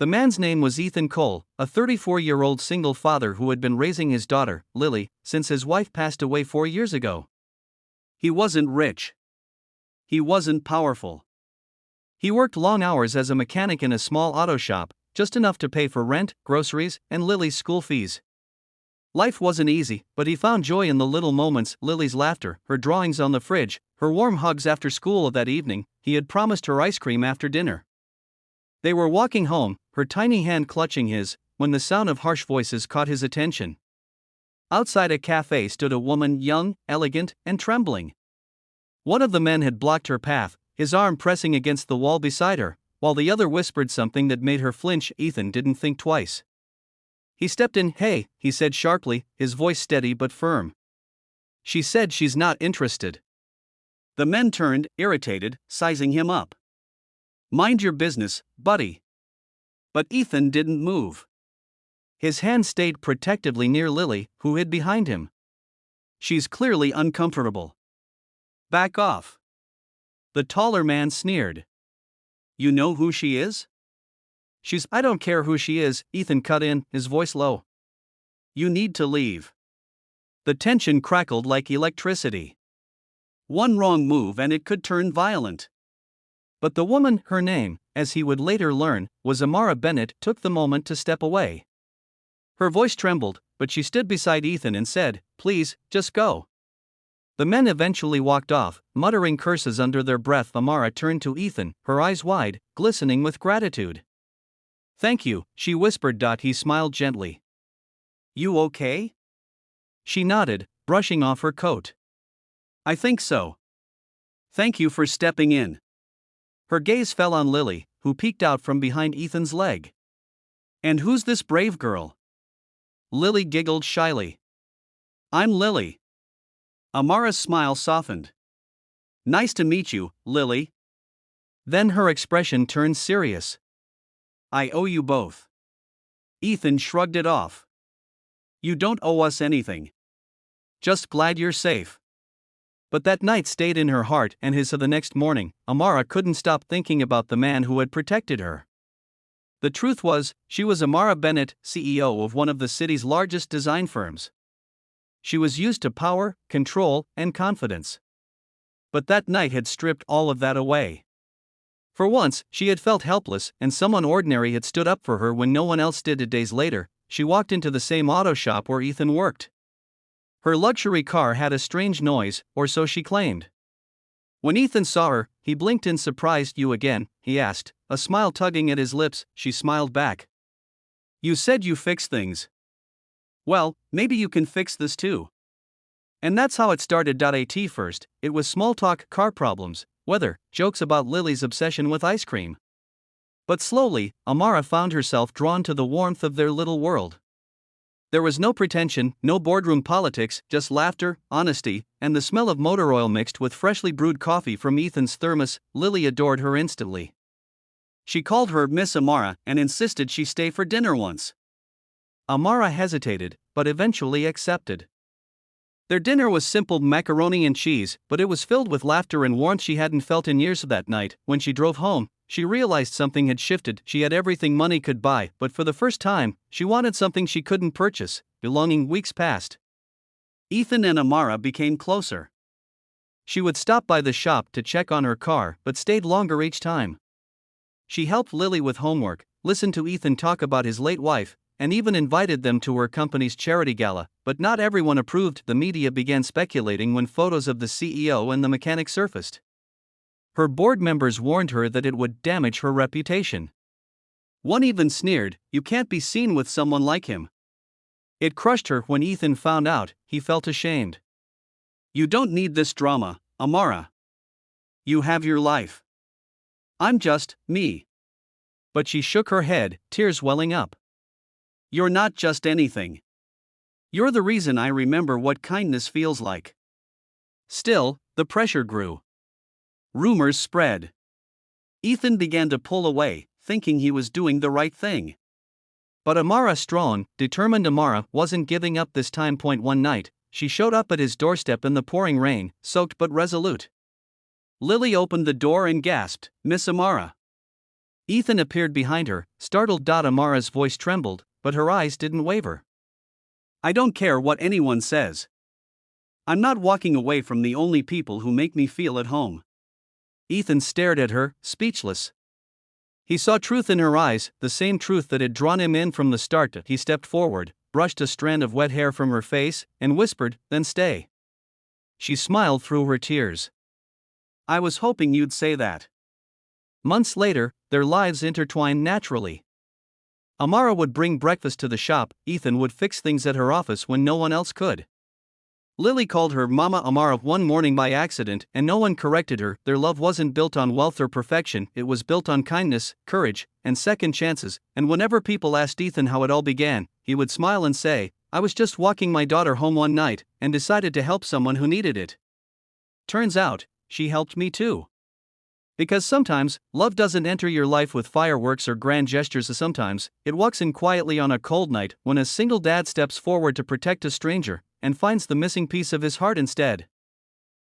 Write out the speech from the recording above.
The man's name was Ethan Cole, a 34-year-old single father who had been raising his daughter, Lily, since his wife passed away 4 years ago. He wasn't rich. He wasn't powerful. He worked long hours as a mechanic in a small auto shop, just enough to pay for rent, groceries, and Lily's school fees. Life wasn't easy, but he found joy in the little moments: Lily's laughter, her drawings on the fridge, her warm hugs after school that evening. He had promised her ice cream after dinner. They were walking home, her tiny hand clutching his, when the sound of harsh voices caught his attention. Outside a cafe stood a woman, young, elegant, and trembling. One of the men had blocked her path, his arm pressing against the wall beside her, while the other whispered something that made her flinch. Ethan didn't think twice. He stepped in. "Hey," he said sharply, his voice steady but firm. "She said she's not interested." The men turned, irritated, sizing him up. "Mind your business, buddy." But Ethan didn't move. His hand stayed protectively near Lily, who hid behind him. "She's clearly uncomfortable. Back off." The taller man sneered. "You know who she is?" I don't care who she is," Ethan cut in, his voice low. "You need to leave." The tension crackled like electricity. One wrong move and it could turn violent. But the woman, her name, as he would later learn, was Amara Bennett, took the moment to step away. Her voice trembled, but she stood beside Ethan and said, "Please, just go." The men eventually walked off, muttering curses under their breath. Amara turned to Ethan, her eyes wide, glistening with gratitude. "Thank you," she whispered. He smiled gently. "You okay?" She nodded, brushing off her coat. "I think so. Thank you for stepping in." Her gaze fell on Lily, who peeked out from behind Ethan's leg. "And who's this brave girl?" Lily giggled shyly. "I'm Lily." Amara's smile softened. "Nice to meet you, Lily." Then her expression turned serious. "I owe you both." Ethan shrugged it off. "You don't owe us anything. Just glad you're safe." But that night stayed in her heart and his. The next morning, Amara couldn't stop thinking about the man who had protected her. The truth was, she was Amara Bennett, CEO of one of the city's largest design firms. She was used to power, control, and confidence. But that night had stripped all of that away. For once, she had felt helpless, and someone ordinary had stood up for her when no one else did. Days later, she walked into the same auto shop where Ethan worked. Her luxury car had a strange noise, or so she claimed. When Ethan saw her, he blinked in surprise. "You again?" he asked, a smile tugging at his lips. She smiled back. "You said you fix things. Well, maybe you can fix this too." And that's how it started. At first, it was small talk, car problems, weather, jokes about Lily's obsession with ice cream. But slowly, Amara found herself drawn to the warmth of their little world. There was no pretension, no boardroom politics, just laughter, honesty, and the smell of motor oil mixed with freshly brewed coffee from Ethan's thermos. Lily adored her instantly. She called her Miss Amara and insisted she stay for dinner once. Amara hesitated, but eventually accepted. Their dinner was simple macaroni and cheese, but it was filled with laughter and warmth she hadn't felt in years. That night, when she drove home, she realized something had shifted. She had everything money could buy, but for the first time, she wanted something she couldn't purchase: belonging. Weeks passed. Ethan and Amara became closer. She would stop by the shop to check on her car, but stayed longer each time. She helped Lily with homework, listened to Ethan talk about his late wife, and even invited them to her company's charity gala, but not everyone approved. The media began speculating when photos of the CEO and the mechanic surfaced. Her board members warned her that it would damage her reputation. One even sneered, "You can't be seen with someone like him." It crushed her when Ethan found out. He felt ashamed. "You don't need this drama, Amara. You have your life. I'm just me." But she shook her head, tears welling up. "You're not just anything. You're the reason I remember what kindness feels like." Still, the pressure grew. Rumors spread. Ethan began to pull away, thinking he was doing the right thing. But Amara, strong, determined Amara, wasn't giving up this time. One night, she showed up at his doorstep in the pouring rain, soaked but resolute. Lily opened the door and gasped, "Miss Amara." Ethan appeared behind her, startled. Amara's voice trembled, but her eyes didn't waver. I don't care what anyone says. I'm not walking away from the only people who make me feel at home. Ethan stared at her, speechless. He saw truth in her eyes, the same truth that had drawn him in from the start. He stepped forward, brushed a strand of wet hair from her face, and whispered, "Then stay." She smiled through her tears. I was hoping you'd say that. Months later, their lives intertwined naturally. Amara would bring breakfast to the shop, Ethan would fix things at her office when no one else could. Lily called her Mama Amara one morning by accident, and no one corrected her. Their love wasn't built on wealth or perfection, it was built on kindness, courage, and second chances. And whenever people asked Ethan how it all began, he would smile and say, I was just walking my daughter home one night, and decided to help someone who needed it. Turns out, she helped me too. Because sometimes, love doesn't enter your life with fireworks or grand gestures. Sometimes, it walks in quietly on a cold night when a single dad steps forward to protect a stranger and finds the missing piece of his heart instead.